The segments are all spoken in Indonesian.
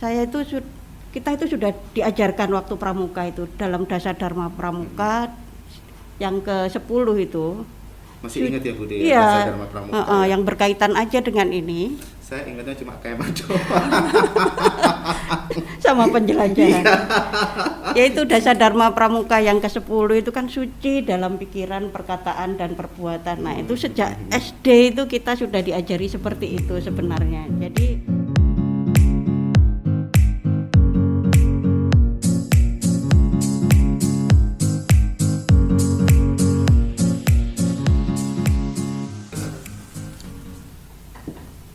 Saya itu kita itu sudah diajarkan waktu pramuka itu dalam Dasar Dharma Pramuka yang ke-10 itu. Masih ingat ya Bude ya, Iya, Dasar Dharma Pramuka ya? yang berkaitan aja dengan ini Saya ingatnya cuma kayak doang. sama penjelajahan. Yaitu Dasar Dharma Pramuka yang ke-10 itu kan suci dalam pikiran, perkataan dan perbuatan. Nah, itu sejak SD itu kita sudah diajari seperti itu sebenarnya. Jadi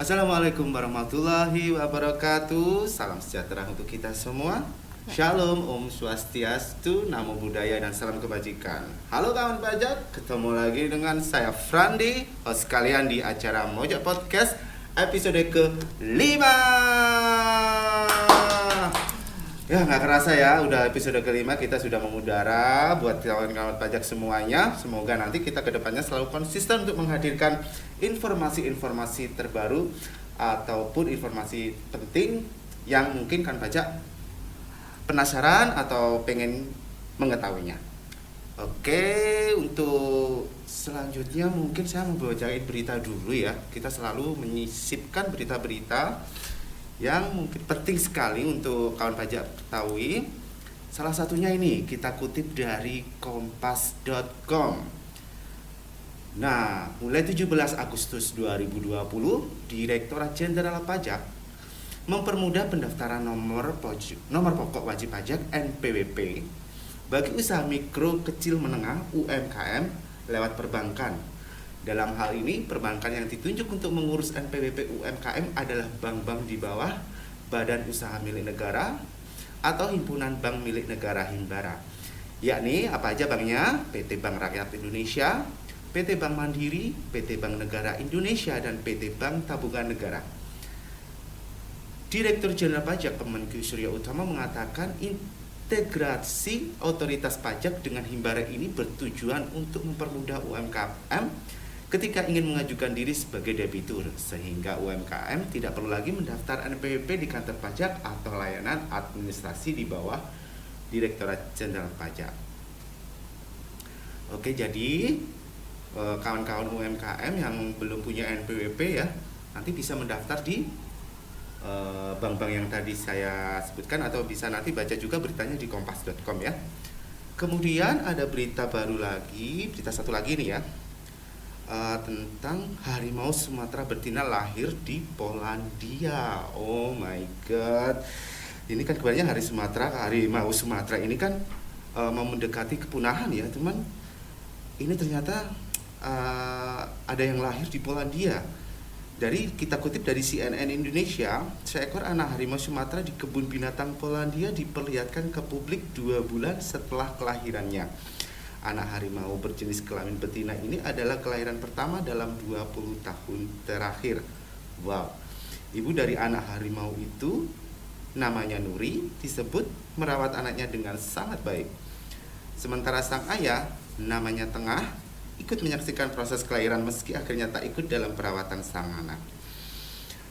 Assalamualaikum warahmatullahi wabarakatuh. Salam sejahtera untuk kita semua. Shalom, Om Swastiastu, Namo Buddhaya dan salam kebajikan. Halo kawan pajak, ketemu lagi dengan saya Frandi, host kalian di acara Mojok Podcast episode ke-5. Ya nggak kerasa ya, udah episode ke-5 kita sudah mengudara buat kawan-kawan pajak semuanya. Semoga nanti kita kedepannya selalu konsisten untuk menghadirkan informasi-informasi terbaru ataupun informasi penting yang mungkin kan pajak penasaran atau pengen mengetahuinya. Oke, untuk selanjutnya mungkin saya mau bacain berita dulu ya. Kita selalu menyisipkan berita-berita yang mungkin penting sekali untuk kawan pajak ketahui. Salah satunya ini kita kutip dari kompas.com. Nah, mulai 17 Agustus 2020, Direktorat Jenderal Pajak mempermudah pendaftaran nomor pokok wajib pajak NPWP bagi usaha mikro kecil menengah UMKM lewat perbankan. Dalam hal ini, perbankan yang ditunjuk untuk mengurus NPWP UMKM adalah bank-bank di bawah Badan Usaha Milik Negara atau Himpunan Bank Milik Negara Himbara. Yakni apa aja banknya? PT Bank Rakyat Indonesia, PT Bank Mandiri, PT Bank Negara Indonesia, dan PT Bank Tabungan Negara. Direktur Jenderal Pajak Kemenkyu Surya Utama mengatakan integrasi otoritas pajak dengan Himbara ini bertujuan untuk mempermudah UMKM ketika ingin mengajukan diri sebagai debitur, sehingga UMKM tidak perlu lagi mendaftar NPWP di kantor pajak atau layanan administrasi di bawah Direktorat Jenderal Pajak. Oke, jadi kawan-kawan UMKM yang belum punya NPWP ya, nanti bisa mendaftar di bank-bank yang tadi saya sebutkan, atau bisa nanti baca juga beritanya di kompas.com ya. Kemudian ada berita baru lagi, berita satu lagi nih ya, tentang harimau Sumatera betina lahir di Polandia. Oh my god, ini kan kebanyakan harimau Sumatera ini kan mau mendekati kepunahan ya teman. Ini ternyata ada yang lahir di Polandia. Dari kita kutip dari CNN Indonesia, seekor anak harimau Sumatera di kebun binatang Polandia diperlihatkan ke publik 2 bulan setelah kelahirannya. Anak harimau berjenis kelamin betina ini adalah kelahiran pertama dalam 20 tahun terakhir. Wow. Ibu dari anak harimau itu namanya Nuri disebut merawat anaknya dengan sangat baik. Sementara sang ayah namanya Tengah ikut menyaksikan proses kelahiran meski akhirnya tak ikut dalam perawatan sang anak.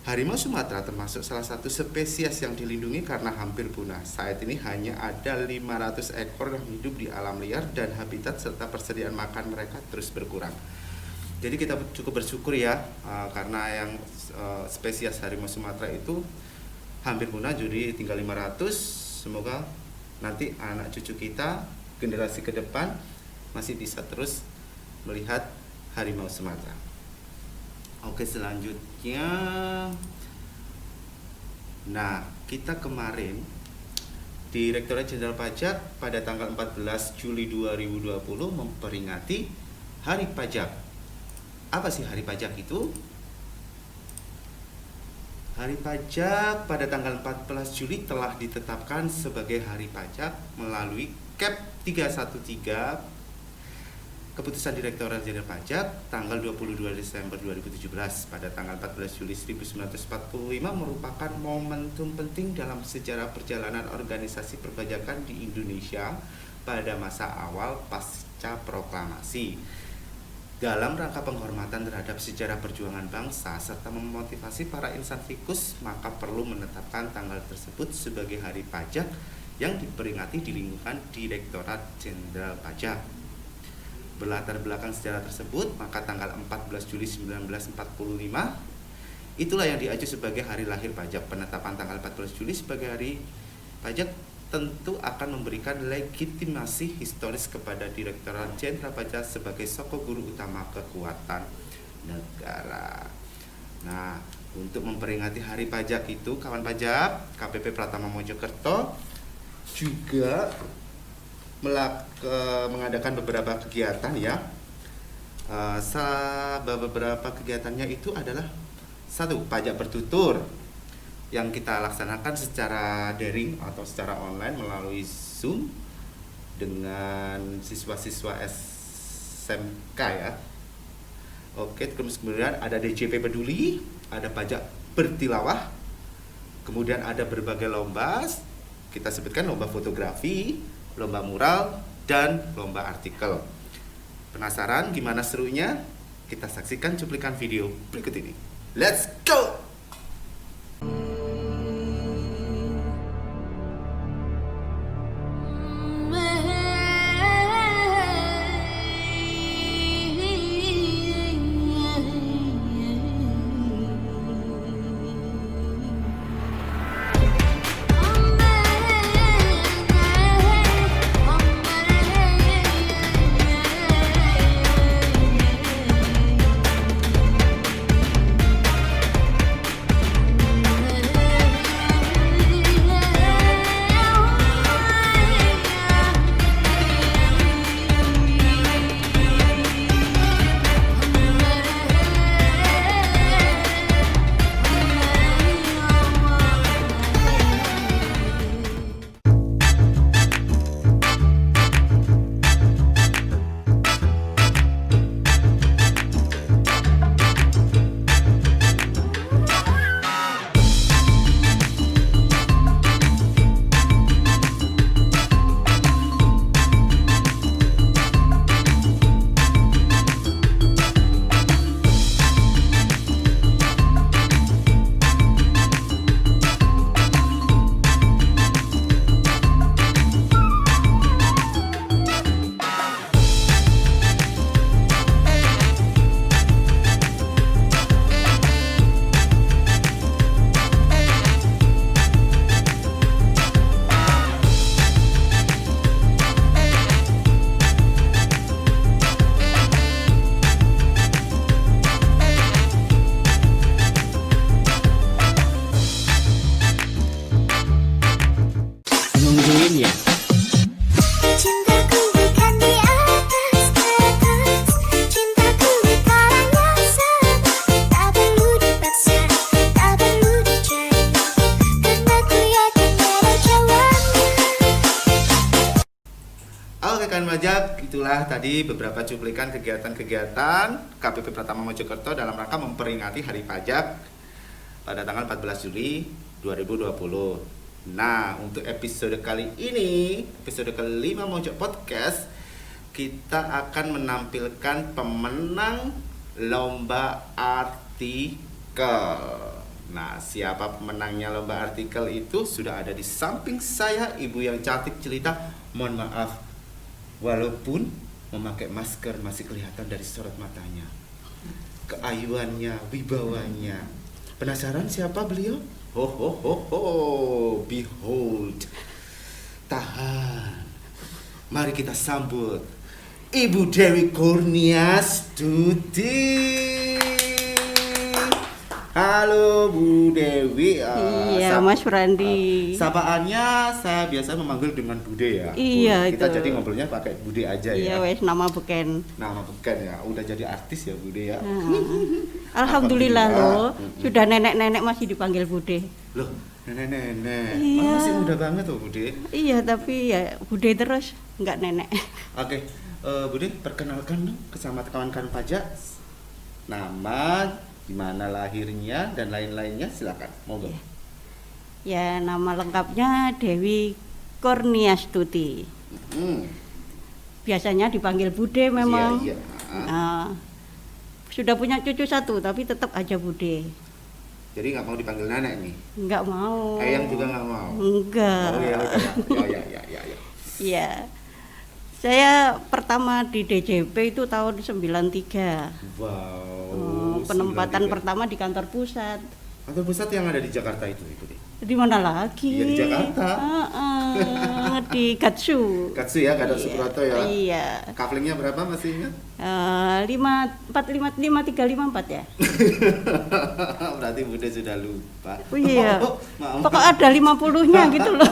Harimau Sumatera termasuk salah satu spesies yang dilindungi karena hampir punah. Saat ini hanya ada 500 ekor yang hidup di alam liar dan habitat serta persediaan makan mereka terus berkurang. Jadi kita cukup bersyukur ya, karena yang spesies harimau Sumatera itu hampir punah, jadi tinggal 500. Semoga nanti anak cucu kita, generasi ke depan masih bisa terus melihat harimau Sumatera. Oke, selanjutnya, nah kita kemarin Direktorat Jenderal Pajak pada tanggal 14 Juli 2020 memperingati Hari Pajak. Apa sih Hari Pajak itu? Hari Pajak pada tanggal 14 Juli telah ditetapkan sebagai Hari Pajak melalui Kep 313 Keputusan Direktorat Jenderal Pajak tanggal 22 Desember 2017 pada tanggal 14 Juli 1945 merupakan momentum penting dalam sejarah perjalanan organisasi perpajakan di Indonesia pada masa awal pasca proklamasi. Dalam rangka penghormatan terhadap sejarah perjuangan bangsa serta memotivasi para insan Fikus, maka perlu menetapkan tanggal tersebut sebagai hari pajak yang diperingati di lingkungan Direktorat Jenderal Pajak. Berlatar belakang sejarah tersebut, maka tanggal 14 Juli 1945 itulah yang diacu sebagai hari lahir pajak. Penetapan tanggal 14 Juli sebagai hari pajak tentu akan memberikan legitimasi historis kepada Direktorat Jenderal Pajak sebagai sosok guru utama kekuatan negara. Nah, untuk memperingati hari pajak itu, kawan pajak KPP Pratama Mojokerto juga mengadakan beberapa kegiatan ya. Beberapa kegiatannya itu adalah satu, pajak bertutur yang kita laksanakan secara daring atau secara online melalui Zoom dengan siswa-siswa SMK ya. Oke, terus kemudian ada DJP Peduli, ada pajak bertilawah, kemudian ada berbagai lomba, kita sebutkan lomba fotografi, lomba mural, dan lomba artikel. Penasaran gimana serunya? Kita saksikan cuplikan video berikut ini. Let's go! Nungguin ya. Cintaku bukan di atas kertas, cintaku di karangnya sabar. Tak perlu dipaksa, tak perlu dicari, karena ku yakin ada jawabannya. Oke kawan pajak, itulah tadi beberapa cuplikan kegiatan-kegiatan KPP Pratama Mojokerto dalam rangka memperingati Hari Pajak pada tanggal 14 Juli 2020. Nah, untuk episode kali ini, episode kelima Mojok Podcast, kita akan menampilkan pemenang lomba artikel. Nah, siapa pemenangnya lomba artikel itu sudah ada di samping saya, ibu yang cantik jelita. Mohon maaf, walaupun memakai masker masih kelihatan dari sorot matanya, keayuannya, wibawanya. Penasaran siapa beliau? Ho ho ho ho, behold. Tahan. Mari kita sambut Ibu Dewi Kurniastuti. Halo Bu Dewi. Iya, Mas Frandi. Sapaannya saya biasa memanggil dengan Bude ya. Iya, Kita itu. jadi ngobrolnya pakai Bude aja Iya, ya. wes nama beken. Nama bukan ya. Udah jadi artis ya Bude ya. Alhamdulillah Alhamdulillah. loh, sudah nenek-nenek masih dipanggil Bude. Loh, nenek-nenek. Iya. Masih muda banget tuh Bude. Iya, tapi ya Bude terus, nggak nenek. Oke, Bude perkenalkan dong ke sama kawan-kawan pajak. Nama, di mana lahirnya dan lain-lainnya, silakan. Monggo. Ya, nama lengkapnya Dewi Kurniastuti. Hmm. Biasanya dipanggil Bude memang. Iya, iya. Sudah punya cucu 1 tapi tetap aja Bude. Jadi nggak mau dipanggil nenek nih? Nggak mau. Eyang juga nggak mau? Enggak. Oh ya udah ya. Iya. Saya pertama di DJP itu tahun 93. Wow. Penempatan 93. pertama di kantor pusat. Kantor pusat yang ada di Jakarta itu deh. Di mana lagi? Iya, di Jakarta. Di Gatsu. Gatsu ya, Gatot Subroto ya. Iya. Kaflingnya berapa masih ingat? 54554 ya. Berarti Bude sudah lupa. Oh iya. Maaf. Pokok ada 50-nya gitu loh.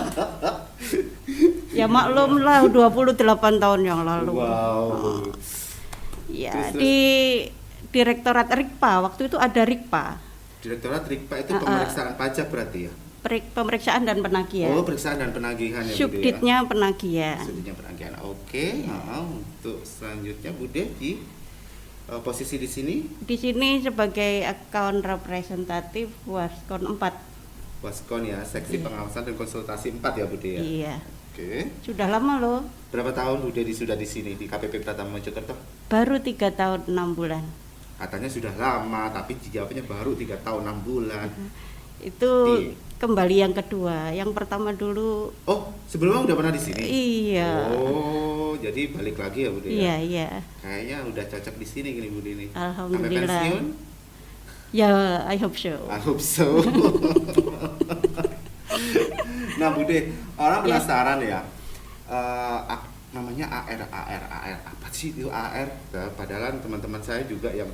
Ya maklum lah 28 tahun yang lalu. Wow. Ya, Terus. di Direktorat Rikpa, waktu itu ada Rikpa. Direktorat Rikpa itu pemeriksaan pajak berarti ya? Pemeriksaan dan penagihan. Oh, pemeriksaan dan penagihan ya Bude ya? Subditnya penagihan. Subditnya penagihan. Oke. Untuk selanjutnya Bude di posisi di sini? Di sini sebagai account representatif Waskon 4. Waskon ya, seksi pengawasan dan konsultasi 4 ya Bude ya? Iya. Oke. Sudah lama loh. Berapa tahun Bude sudah di sini di KPP Pratama Mojokerto? Baru 3 tahun 6 bulan. Katanya sudah lama, tapi dijawabnya baru 3 tahun 6 bulan. Itu kembali yang kedua. Yang pertama dulu. Oh, sebelumnya udah pernah di sini? Iya. Oh, jadi balik lagi ya Bude Iya, ya? iya. Kayaknya udah cocok di sini gini Bude nih. Alhamdulillah. Sampai pensiun? Ya, I hope so. I hope so. Nah Bude, orang penasaran ya, namanya AR apa sih itu AR? Nah, padahal teman-teman saya juga yang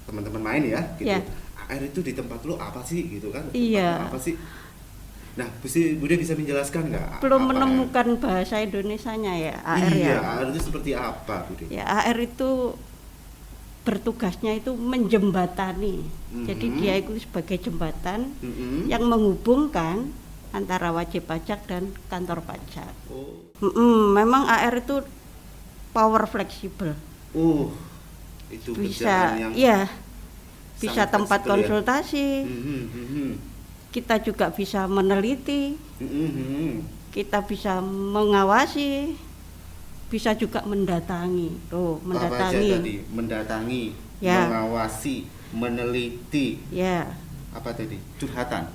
teman-teman main ya, gitu. Ya. AR itu di tempat lu apa sih gitu kan? Iya. Apa sih? Nah, Bude bisa menjelaskan nggak? Belum apa menemukan bahasa Indonesianya ya, AR? AR Iya, ya. AR itu seperti apa Bude? Ya, AR itu bertugasnya itu menjembatani. Jadi dia itu sebagai jembatan yang menghubungkan antara wajib pajak dan kantor pajak. Oh. Memang AR itu power fleksibel. Itu Bisa, kerjaan yang iya. Bisa sangat tempat fleksibel ya? konsultasi. Kita juga bisa meneliti. Kita bisa mengawasi. Bisa juga mendatangi. Tuh, Apa aja mendatangi. tadi? Mendatangi, Ya. mengawasi, meneliti. Ya, Apa tadi? Curhatan.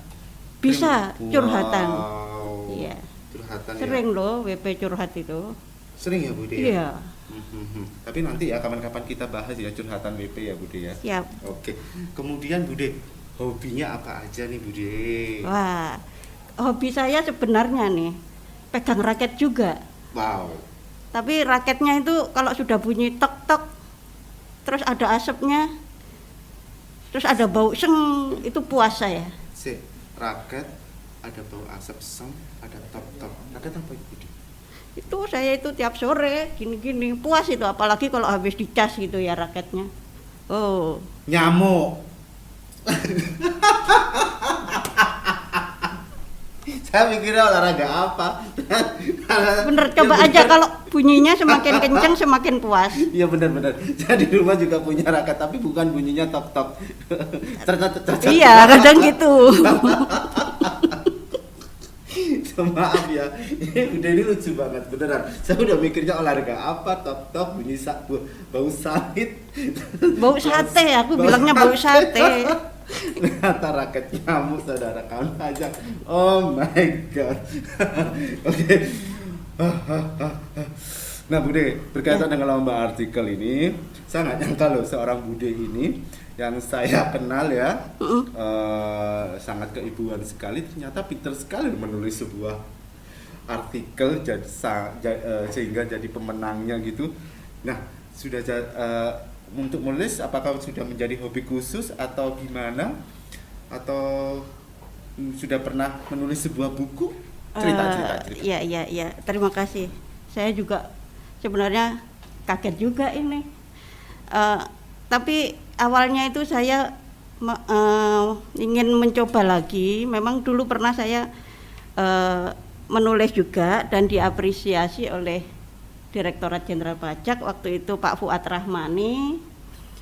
bisa curhatan. Wow. Iya. Curhatan Sering ya. loh WP curhat itu. Sering ya Bude? Iya. Tapi nanti ya kapan-kapan kita bahas ya curhatan WP ya Bude ya. Siap. Oke. Kemudian Bude, hobinya apa aja nih Bude? Wah, hobi saya sebenarnya nih pegang raket juga. Wow. Tapi raketnya itu kalau sudah bunyi tok tok, terus ada asapnya, terus ada bau seng, itu puas saya. Raket, ada bau asap seng, ada top. Raket apa itu Bude? Itu saya itu tiap sore gini-gini puas itu, apalagi kalau habis dicas gitu ya raketnya. Oh. Nyamuk. Saya mikirnya olahraga apa? Bener, coba aja kalau bunyinya semakin kencang semakin puas. Iya benar. Saya di rumah juga punya raket tapi bukan bunyinya tok. Iya, kadang gitu. Maaf ya, ini lucu banget beneran. Saya udah mikirnya olahraga apa, tok bunyi bau sawit. Bau sate, aku bilangnya bau sate. Ternyata raket nyamuk saudara kawan pajak. Oh my god. Oke. Nah Bude, berkaitan dengan lomba artikel ini, saya nggak nyangka loh seorang Bude ini yang saya kenal ya, sangat keibuan sekali, ternyata pintar sekali menulis sebuah artikel sehingga jadi pemenangnya gitu. Nah sudah untuk menulis apakah sudah menjadi hobi khusus atau gimana, atau sudah pernah menulis sebuah buku? Cerita. Iya, terima kasih. Saya juga sebenarnya kaget juga ini. Tapi awalnya itu saya ingin mencoba lagi. Memang dulu pernah saya menulis juga dan diapresiasi oleh Direktorat Jenderal Pajak waktu itu Pak Fuad Rahmani.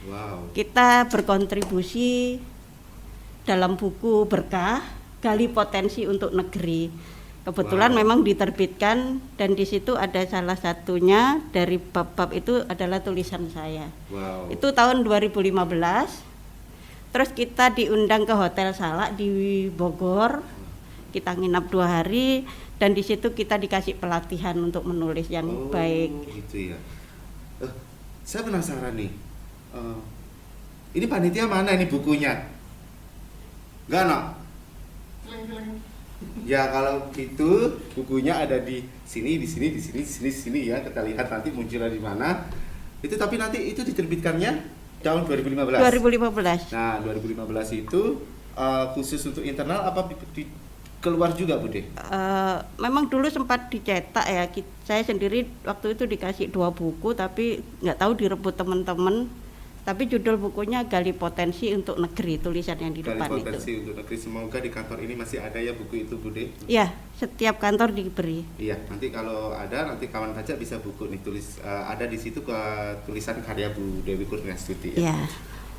Wow. Kita berkontribusi dalam buku berkah Gali Potensi untuk Negeri. Kebetulan Wow. memang diterbitkan dan di situ ada salah satunya dari bab-bab itu adalah tulisan saya. Wow. Itu tahun 2015. Terus kita diundang ke Hotel Salak di Bogor. Kita nginap 2 hari dan di situ kita dikasih pelatihan untuk menulis yang baik. Gitu ya. Saya penasaran nih. Ini panitia mana ini bukunya? Enggak, no? Ya kalau gitu bukunya ada di sini ya. Kita lihat nanti munculnya di mana. Itu tapi nanti itu diterbitkannya tahun 2015. 2015. Nah, 2015 itu khusus untuk internal apa keluar juga, Bude? Memang dulu sempat dicetak ya. Saya sendiri waktu itu dikasih 2 buku tapi nggak tahu direbut teman-teman. Tapi judul bukunya Gali Potensi untuk Negeri, tulisan yang di Gali depan Potensi itu. untuk Negeri. Semoga di kantor ini masih ada ya buku itu, Bude. Iya, setiap kantor diberi. Iya, nanti kalau ada nanti kawan baca bisa buku nih ada di situ ke tulisan karya Bu Dewi Kurniastuti ya. Iya.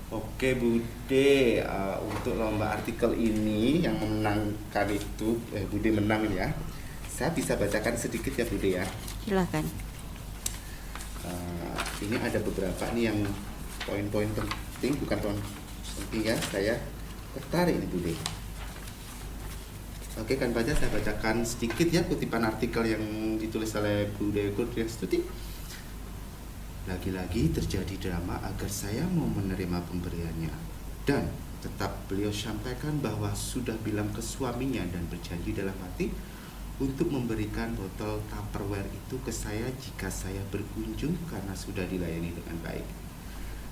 Oke Bude, untuk lomba artikel ini yang memenangkan itu Bude menang ya. Saya bisa bacakan sedikit ya Bude ya. Silakan. Ini ada beberapa nih yang poin-poin penting, bukan poin penting ya, saya tertarik ini Bude. Oke kan baca, saya bacakan sedikit ya kutipan artikel yang ditulis oleh Bu Dewi Kurniastuti. Lagi-lagi terjadi drama agar saya mau menerima pemberiannya. Dan tetap beliau sampaikan bahwa sudah bilang ke suaminya dan berjanji dalam hati untuk memberikan botol Tupperware itu ke saya jika saya berkunjung karena sudah dilayani dengan baik.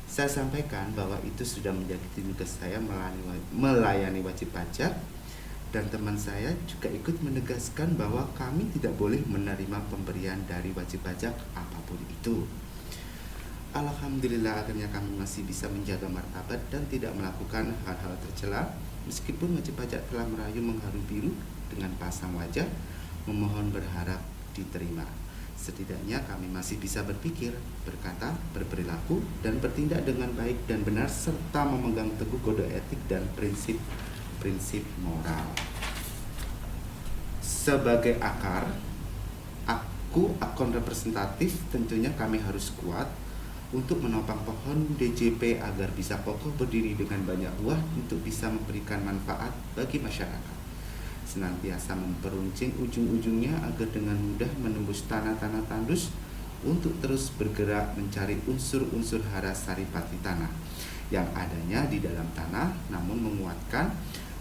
Saya sampaikan bahwa itu sudah menjadi tugas saya melayani wajib pajak, dan teman saya juga ikut menegaskan bahwa kami tidak boleh menerima pemberian dari wajib pajak apapun itu. Alhamdulillah akhirnya kami masih bisa menjaga martabat dan tidak melakukan hal-hal tercela meskipun wajib pajak telah merayu mengharu biru dengan pasang wajah memohon berharap diterima. Setidaknya kami masih bisa berpikir, berkata, berperilaku, dan bertindak dengan baik dan benar serta memegang teguh kode etik dan prinsip moral. Sebagai akun representatif, tentunya kami harus kuat untuk menopang pohon DJP agar bisa kokoh berdiri dengan banyak buah untuk bisa memberikan manfaat bagi masyarakat. Senantiasa memperuncing ujung-ujungnya agar dengan mudah menembus tanah-tanah tandus untuk terus bergerak mencari unsur-unsur hara saripati tanah yang adanya di dalam tanah, namun menguatkan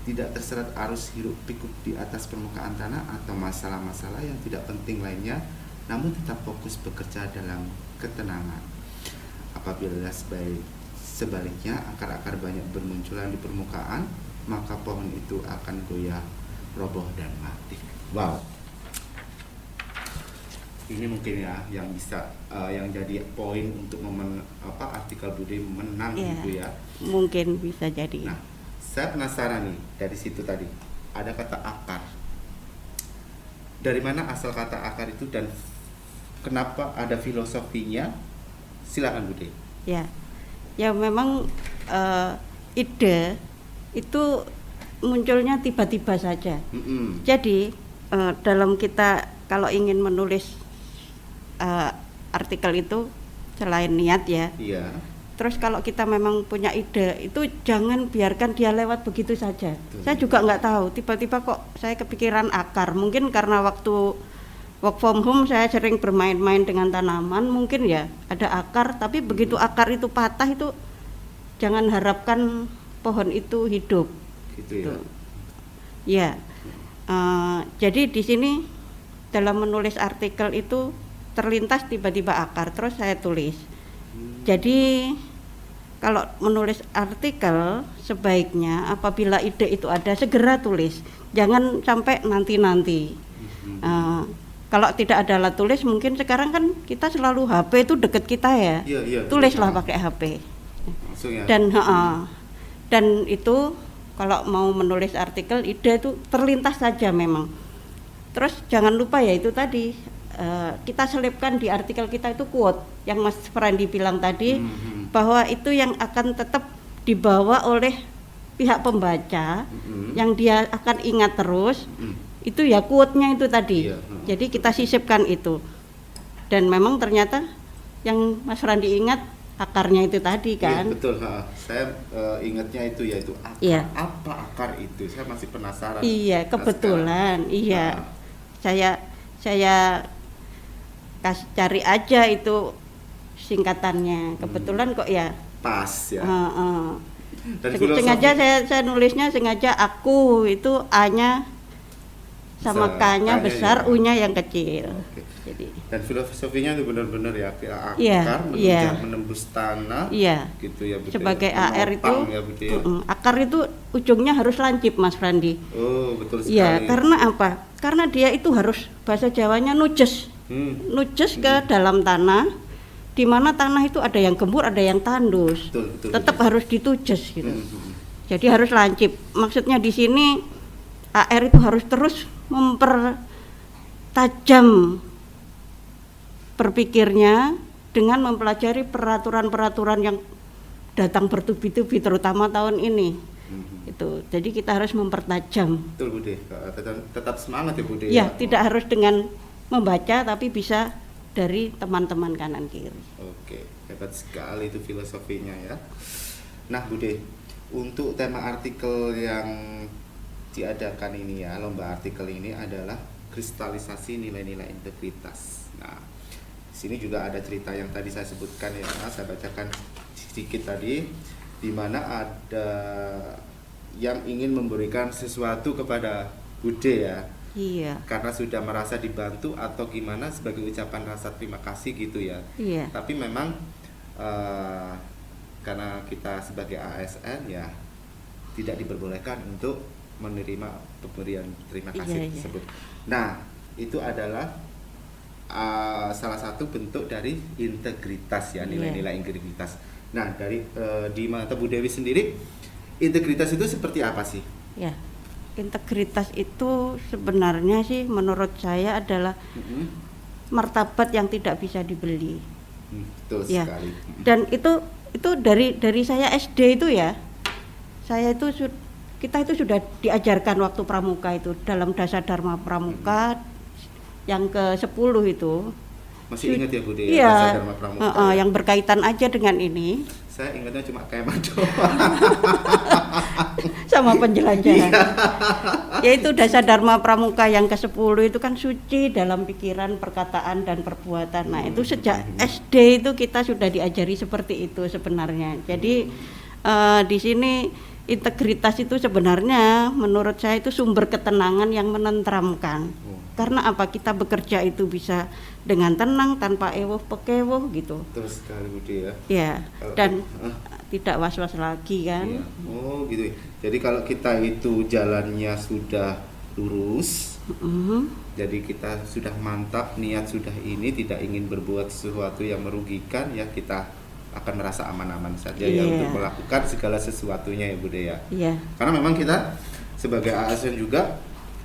tidak terserat arus hiruk pikuk di atas permukaan tanah atau masalah-masalah yang tidak penting lainnya, namun tetap fokus bekerja dalam ketenangan. Apabila sebaliknya akar-akar banyak bermunculan di permukaan, maka pohon itu akan goyah, roboh dan mati. Wow. Ini mungkin ya yang bisa yang jadi poin untuk artikel Bude menang gitu ya. Mungkin bisa jadi. Nah, saya penasaran nih dari situ tadi ada kata akar. Dari mana asal kata akar itu dan kenapa ada filosofinya? Silakan Bude. Ya memang ide itu munculnya tiba-tiba saja. Jadi dalam kita kalau ingin menulis artikel itu selain niat ya. Iya. Terus kalau kita memang punya ide itu jangan biarkan dia lewat begitu saja. Saya juga nggak tahu tiba-tiba kok saya kepikiran akar. Mungkin karena waktu work from home saya sering bermain-main dengan tanaman, mungkin ya ada akar, tapi begitu akar itu patah itu jangan harapkan pohon itu hidup. Gitu ya. Ya, jadi di sini dalam menulis artikel itu terlintas tiba-tiba akar, terus saya tulis. Jadi kalau menulis artikel sebaiknya apabila ide itu ada segera tulis, jangan sampai nanti-nanti. Kalau tidak ada alat tulis, mungkin sekarang kan kita selalu HP itu deket kita ya. Iya, tulislah pakai HP. Langsung ya. Dan itu kalau mau menulis artikel, ide itu terlintas saja memang. Terus jangan lupa ya itu tadi kita selipkan di artikel kita itu quote yang Mas Frandi bilang tadi, bahwa itu yang akan tetap dibawa oleh pihak pembaca, yang dia akan ingat terus. Itu ya quote-nya itu tadi. Iya. Jadi kita sisipkan itu. Dan memang ternyata yang Mas Randi ingat akarnya itu tadi kan. Iya, betul. Saya ingatnya itu yaitu akar. Iya. Apa akar itu? Saya masih penasaran. Iya, kebetulan. Iya. Ah. Saya cari aja itu singkatannya. Kebetulan kok ya. Pas ya. Dan Sengaja saya nulisnya sengaja aku itu A-nya sama K-nya K-nya besar, ya. U-nya yang kecil. Oke. Jadi Dan filosofinya itu benar-benar ya akar Iya, iya. menembus tanah iya. gitu ya Bu. Sebagai AR itu Menopang ya, Bu, ya. akar itu ujungnya harus lancip Mas Randi. Oh, betul sekali. Iya, karena apa? Karena dia itu harus bahasa Jawanya nujes. Nujes ke dalam tanah, di mana tanah itu ada yang gembur, ada yang tandus. Betul, Tetap betul. harus ditujes gitu. Hmm. Jadi harus lancip. Maksudnya di sini AR itu harus terus mempertajam berpikirnya dengan mempelajari peraturan-peraturan yang datang bertubi-tubi terutama tahun ini. Itu. Jadi kita harus mempertajam. Betul Bude. Tetap semangat ya Bude. Ya, tidak harus dengan membaca tapi bisa dari teman-teman kanan kiri. Oke, hebat sekali itu filosofinya ya. Nah Bude, untuk tema artikel yang diadakan ini ya, lomba artikel ini adalah kristalisasi nilai-nilai integritas. Nah, di sini juga ada cerita yang tadi saya sebutkan ya, saya bacakan sedikit tadi, di mana ada yang ingin memberikan sesuatu kepada Bude ya, Iya. karena sudah merasa dibantu atau gimana sebagai ucapan rasa terima kasih gitu ya. Iya. Tapi memang karena kita sebagai ASN ya tidak diperbolehkan untuk menerima pemberian terima kasih Iya, iya. tersebut. Nah, itu adalah salah satu bentuk dari integritas ya, nilai-nilai integritas. Nah, dari di mata Bu Dewi sendiri, integritas itu seperti apa sih? Ya. Integritas itu sebenarnya sih menurut saya adalah martabat yang tidak bisa dibeli. Betul Ya. sekali. Dan itu dari saya SD itu ya. Saya itu kita itu sudah diajarkan waktu pramuka itu dalam dasar Dharma Pramuka yang ke-10 itu. Masih ingat ya Bu Dewi? Iya. Dasar Dharma Pramuka ya? Yang berkaitan aja dengan ini Saya ingatnya cuma kemah doang. sama penjelajahan. Yaitu dasar Dharma Pramuka yang ke-10 itu kan suci dalam pikiran, perkataan dan perbuatan. Nah, itu sejak SD itu kita sudah diajari seperti itu sebenarnya. Jadi di sini integritas itu sebenarnya menurut saya itu sumber ketenangan yang menenteramkan. Karena apa? Kita bekerja itu bisa dengan tenang tanpa ewoh pekewoh gitu. Terus sekali Budi ya. Ya, dan tidak was-was lagi kan. Iya. Oh gitu ya. Jadi kalau kita itu jalannya sudah lurus, jadi kita sudah mantap, niat sudah ini, tidak ingin berbuat sesuatu yang merugikan, ya kita akan merasa aman-aman saja ya untuk melakukan segala sesuatunya ya Bude ya. Iya. Karena memang kita sebagai ASN juga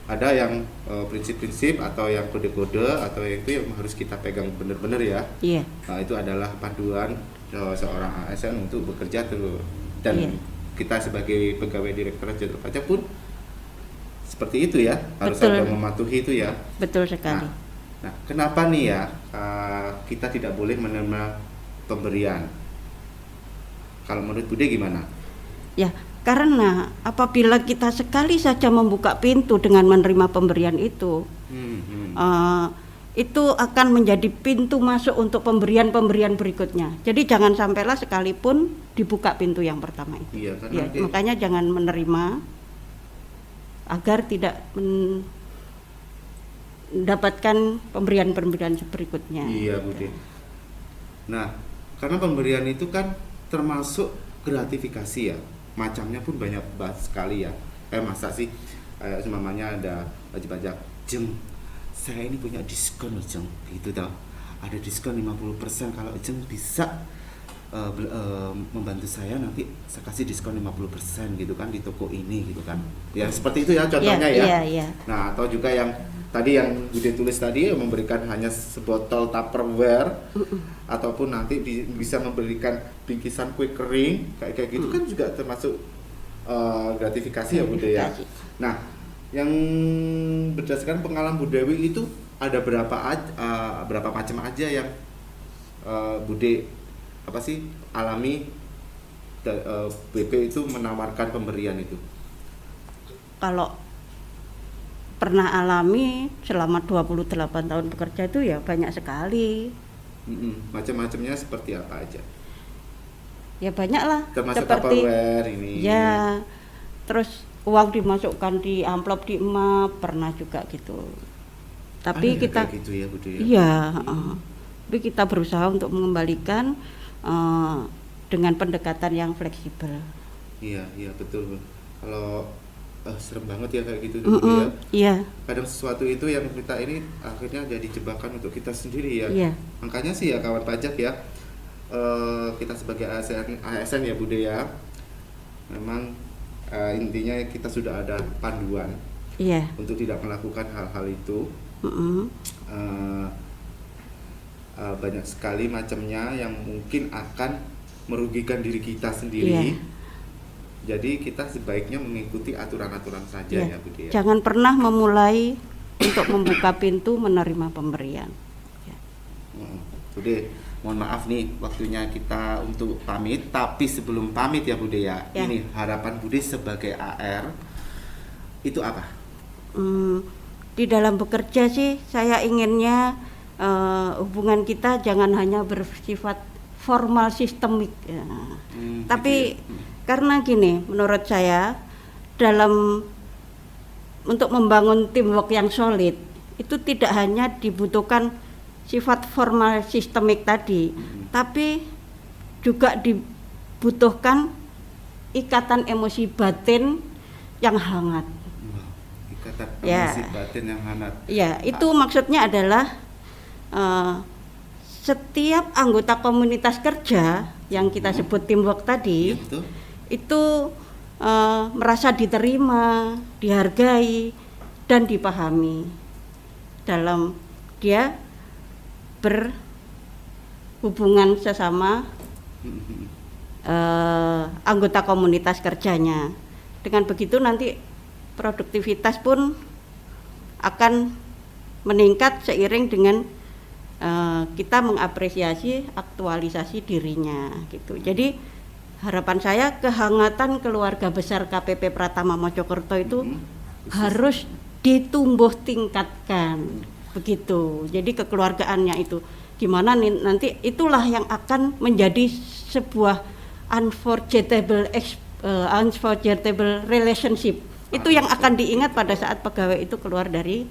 ada yang prinsip-prinsip atau yang kode-kode atau yang itu yang harus kita pegang benar-benar ya. Iya. Nah, itu adalah panduan seorang ASN untuk bekerja terus. Dan kita sebagai pegawai Direktorat Jenderal Pajak pun seperti itu ya, harus ada mematuhi itu ya. Betul sekali. Nah, kenapa nih ya kita tidak boleh menerima pemberian? Kalau menurut Bude gimana? Ya, karena apabila kita sekali saja membuka pintu dengan menerima pemberian itu, itu akan menjadi pintu masuk untuk pemberian-pemberian berikutnya. Jadi jangan sampailah sekalipun dibuka pintu yang pertama itu. Iya, karena Makanya jangan menerima agar tidak mendapatkan pemberian-pemberian berikutnya. Iya, Bude. Nah, karena pemberian itu kan termasuk gratifikasi ya. Macamnya pun banyak banget sekali ya. Masa sih semuanya ada wajib pajak, Jeng, saya ini punya diskon loh Jeng, gitu tau. Ada diskon 50% kalau Jeng bisa membantu saya, nanti saya kasih diskon 50% gitu kan di toko ini gitu kan. Ya seperti itu ya contohnya ya. Iya. Nah, atau juga yang tadi yang Bude tulis tadi memberikan hanya sebotol Tupperware ataupun nanti bisa memberikan bingkisan kue kering kayak gitu kan juga termasuk gratifikasi ya Bude ya. Nah, Yang berdasarkan pengalaman Bu Dewi itu ada berapa macam aja yang Bude alami BP itu menawarkan pemberian itu? Kalau pernah alami selama 28 tahun bekerja itu ya banyak sekali. Macam-macamnya seperti apa aja? Ya banyak lah. Termasuk Seperti Tupperware ini. ya, terus uang dimasukkan di amplop di emak pernah juga gitu. Tapi Ada kita kayak gitu ya, Bude? iya, tapi kita berusaha untuk mengembalikan dengan pendekatan yang fleksibel. Iya betul. Kalau serem banget ya kayak gitu Bude ya. Iya. Kadang sesuatu itu yang kita ini akhirnya jadi jebakan untuk kita sendiri ya. Iya. Makanya sih ya kawan pajak ya, kita sebagai ASN ya Bude ya, memang intinya kita sudah ada panduan Iya. untuk tidak melakukan hal-hal itu. Banyak sekali macamnya yang mungkin akan merugikan diri kita sendiri. Iya. Jadi kita sebaiknya mengikuti aturan-aturan saja ya Bude ya. Jangan pernah memulai untuk membuka pintu menerima pemberian. Ya. Bude, mohon maaf nih waktunya kita untuk pamit. Tapi sebelum pamit ya Bude ya, Ya. ini harapan Bude sebagai AR itu apa? Di dalam bekerja sih saya inginnya hubungan kita jangan hanya bersifat formal sistemik ya. Tapi Gitu ya. karena gini, menurut saya untuk membangun teamwork yang solid itu tidak hanya dibutuhkan sifat formal sistemik tadi, tapi juga dibutuhkan ikatan emosi batin yang hangat. Ikatan Ya. emosi batin yang hangat. Ya, itu maksudnya adalah setiap anggota komunitas kerja yang kita sebut teamwork tadi Iya, betul. itu merasa diterima, dihargai, dan dipahami dalam dia berhubungan sesama anggota komunitas kerjanya. Dengan begitu nanti produktivitas pun akan meningkat seiring dengan kita mengapresiasi aktualisasi dirinya gitu. Jadi harapan saya kehangatan keluarga besar KPP Pratama Mojokerto itu harus ditumbuh tingkatkan begitu. Jadi kekeluargaannya itu gimana nanti itulah yang akan menjadi sebuah unforgettable relationship. Itu yang akan diingat pada saat pegawai itu keluar dari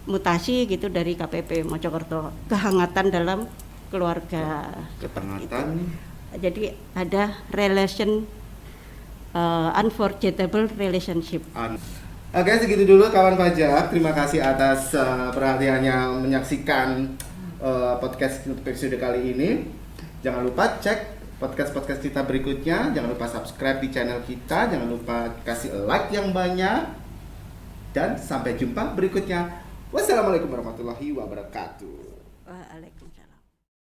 mutasi gitu dari KPP Mojokerto, kehangatan dalam keluarga. Kehangatan. Jadi ada unforgettable relationship. Oke, segitu dulu kawan pajak. Terima kasih atas perhatiannya menyaksikan podcast episode kali ini. Jangan lupa cek podcast kita berikutnya. Jangan lupa subscribe di channel kita. Jangan lupa kasih like yang banyak. Dan sampai jumpa berikutnya. Wassalamualaikum warahmatullahi wabarakatuh. Waalaikumsalam.